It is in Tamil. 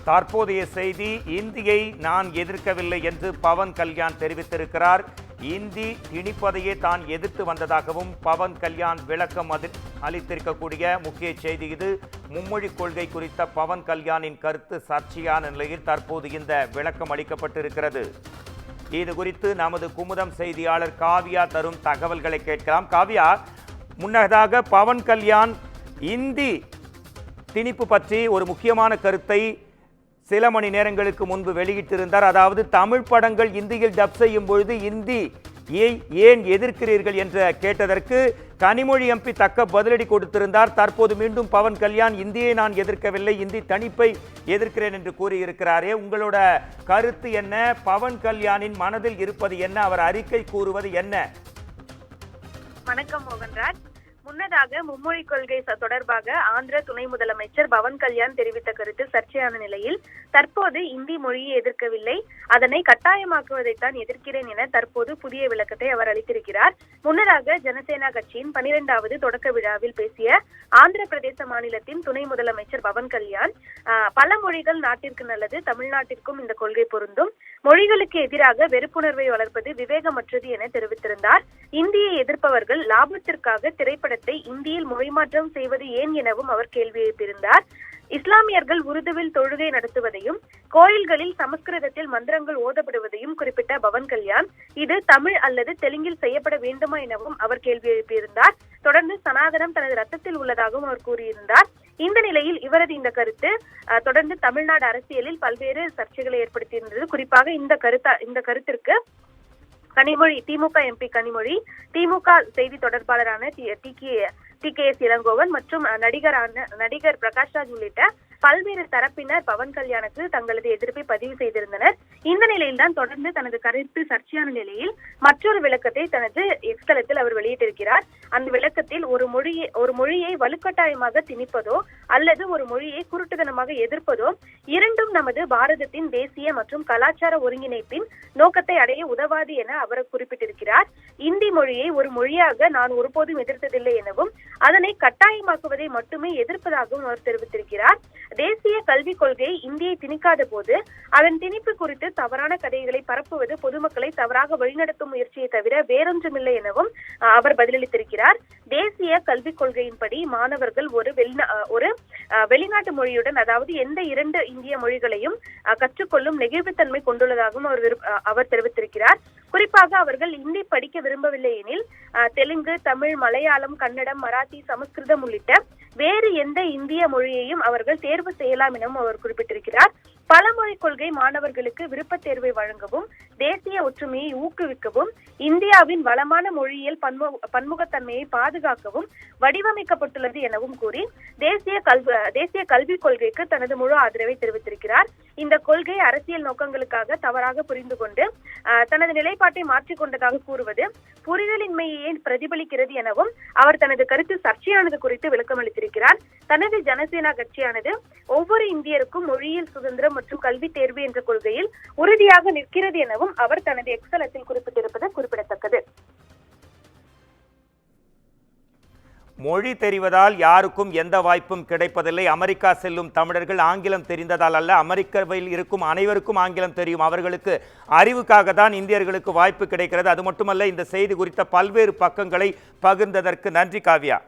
தற்போதைய செய்தி, இந்தியை நான் எதிர்க்கவில்லை என்று பவன் கல்யாண் தெரிவித்திருக்கிறார். இந்தி திணிப்பதையே தான் எதிர்த்து வந்ததாகவும் பவன் கல்யாண் விளக்கம் அளித்திருக்கக்கூடிய முக்கிய செய்தி இது. மும்மொழி கொள்கை குறித்த பவன் கல்யாணின் கருத்து சர்ச்சையான நிலையில் தற்போது இந்த விளக்கம் அளிக்கப்பட்டிருக்கிறது. இது குறித்து நமது குமுதம் செய்தியாளர் காவியா தரும் தகவல்களை கேட்கலாம். காவியா, முன்னதாக பவன் கல்யாண் இந்தி திணிப்பு பற்றி ஒரு முக்கியமான கருத்தை சில மணி நேரங்களுக்கு முன்பு வெளியிட்டிருந்தார். அதாவது தமிழ் படங்கள் இந்தியில் டப் செய்யும் பொழுது இந்தி ஏன் எதிர்க்கிறீர்கள் என்று கேட்டதற்கு கனிமொழி எம்பி தக்க பதிலடி கொடுத்திருந்தார். தற்போது மீண்டும் பவன் கல்யாண் இந்தியை நான் எதிர்க்கவில்லை, இந்தி தணிப்பை எதிர்க்கிறேன் என்று கூறியிருக்கிறாரே, உங்களோட கருத்து என்ன? பவன் கல்யாணின் மனதில் இருப்பது என்ன? அவர் அறிக்கை கூறுவது என்ன? வணக்கம் மோகன்ராஜ். முன்னதாக மும்மொழி கொள்கை தொடர்பாக ஆந்திர துணை முதலமைச்சர் பவன் கல்யாண் தெரிவித்த கருத்து சர்ச்சையான நிலையில் தற்போது இந்தி மொழியை எதிர்க்கவில்லை, அதனை கட்டாயமாக்குவதைத்தான் எதிர்க்கிறேன் என தற்போது புதிய விளக்கத்தை அவர் அளித்திருக்கிறார். முன்னதாக ஜனசேனா கட்சியின் 12வது தொடக்க விழாவில் பேசிய ஆந்திர பிரதேச மாநிலத்தின் துணை முதலமைச்சர் பவன் கல்யாண், பல மொழிகள் நாட்டிற்கு நல்லது, தமிழ்நாட்டிற்கும் இந்த கொள்கை பொருந்தும், மொழிகளுக்கு எதிராக வெறுப்புணர்வை வளர்ப்பது விவேகமற்றது என தெரிவித்திருந்தார். இந்தியை எதிர்ப்பவர்கள் லாபத்திற்காக திரைப்படத்தை இந்தியில் மொழிமாற்றம் செய்வது ஏன் எனவும் அவர் கேள்வி எழுப்பியிருந்தார். இஸ்லாமியர்கள் உருதுவில் தொழுகை நடத்துவதையும் கோயில்களில் சமஸ்கிருதத்தில் மந்திரங்கள் ஓதப்படுவதையும் குறிப்பிட்ட பவன் கல்யாண், இது தமிழ் அல்லது தெலுங்கில் செய்யப்பட வேண்டுமா எனவும் அவர் கேள்வி எழுப்பியிருந்தார். தொடர்ந்து சனாதனம் தனது ரத்தத்தில் உள்ளதாகவும் அவர் கூறியிருந்தார். இந்த நிலையில் இவரது இந்த கருத்து தொடர்ந்து தமிழ்நாடு அரசியலில் பல்வேறு சர்ச்சைகளை ஏற்படுத்தியிருந்தது. குறிப்பாக இந்த கருத்திற்கு கனிமொழி, திமுக எம்பி கனிமொழி, திமுக செய்தி தொடர்பாளரான டி.கே.எஸ். இளங்கோவன் மற்றும் நடிகர் பிரகாஷ்ராஜ் உள்ளிட்ட பல்வேறு தரப்பினர் பவன் கல்யாணுக்கு தங்களது எதிர்ப்பை பதிவு செய்திருந்தனர். இந்த நிலையில்தான் தொடர்ந்து தனது கருத்து சர்ச்சையான நிலையில் மற்றொரு விளக்கத்தை தனது எக்ஸ் தளத்தில் அவர் வெளியிட்டிருக்கிறார். அந்த விளக்கத்தில் ஒரு மொழியை வலுக்கட்டாயமாக திணிப்பதோ அல்லது ஒரு மொழியை குருட்டுத்தனமாக எதிர்ப்பதோ இரண்டும் நமது பாரதத்தின் தேசிய மற்றும் கலாச்சார ஒருங்கிணைப்பின் நோக்கத்தை அடைய உதவாது என அவர் குறிப்பிட்டிருக்கிறார். இந்தி மொழியை ஒரு மொழியாக நான் ஒருபோதும் எதிர்த்ததில்லை எனவும் அதனை கட்டாயமாக்குவதை மட்டுமே எதிர்ப்பதாகவும் அவர் தெரிவித்திருக்கிறார். தேசிய கல்விக் கொள்கையை இந்தியை திணிக்காத போது அதன் திணிப்பு குறித்து தவறான கதைகளை பரப்புவது பொதுமக்களை தவறாக வழிநடத்தும் முயற்சியை தவிர வேறொன்றுமில்லை எனவும் அவர் பதிலளித்திருக்கிறார். தேசிய கல்விக் கொள்கையின்படி மாணவர்கள் ஒரு வெளிநாட்டு மொழியுடன், அதாவது எந்த 2 இந்திய மொழிகளையும் கற்றுக்கொள்ளும் நெகிழ்வுத்தன்மை கொண்டுள்ளதாகவும் அவர் தெரிவித்திருக்கிறார். குறிப்பாக அவர்கள் இந்தி படிக்க விரும்பவில்லை எனில் தெலுங்கு, தமிழ், மலையாளம், கன்னடம், மராத்தி, சமஸ்கிருதம் உள்ளிட்ட வேறு எந்த இந்திய மொழியையும் அவர்கள் தேர்வு செய்யலாம் எனவும் அவர் குறிப்பிட்டிருக்கிறார். பலமொழி கொள்கை மாணவர்களுக்கு விருப்பத் தேர்வை வழங்கவும், தேசிய ஒற்றுமையை ஊக்குவிக்கவும், இந்தியாவின் வளமான மொழியியல் பன்முகத்தன்மையை பாதுகாக்கவும் வடிவமைக்கப்பட்டுள்ளது எனவும் கூறி தேசிய கல்விக் கொள்கைக்கு தனது முழு ஆதரவை தெரிவித்திருக்கிறார். இந்த கொள்கை அரசியல் நோக்கங்களுக்காக தவறாக புரிந்து கொண்டு தனது நிலைப்பாட்டை மாற்றிக்கொண்டதாக கூறுவது புரிதலின்மையை பிரதிபலிக்கிறது எனவும் அவர் தனது கருத்து சர்ச்சையானது குறித்து விளக்கம் அளித்திருக்கிறார். தனது ஜனசேனா கட்சியானது ஒவ்வொரு இந்தியருக்கும் மொழியியல் சுதந்திரம் மற்றும் கல்வி தேர்வு என்ற கொள்கையில் உறுதியாக நிற்கிறது எனவும் அவர் தனது எக்ஸ் தளத்தில் குறிப்பிட்டிருப்பது குறிப்பிடத்தக்கது. மொழி தெரிவதால் யாருக்கும் எந்த வாய்ப்பும் கிடைப்பதில்லை. அமெரிக்கா செல்லும் தமிழர்கள் ஆங்கிலம் தெரிந்ததால் அல்ல, அமெரிக்காவில் இருக்கும் அனைவருக்கும் ஆங்கிலம் தெரியும். அவர்களுக்கு அறிவுக்காக தான் இந்தியர்களுக்கு வாய்ப்பு கிடைக்கிறது. அது மட்டுமல்ல, இந்த செய்தி குறித்த பல்வேறு பக்கங்களை பகிர்ந்ததற்கு நன்றி காவியா.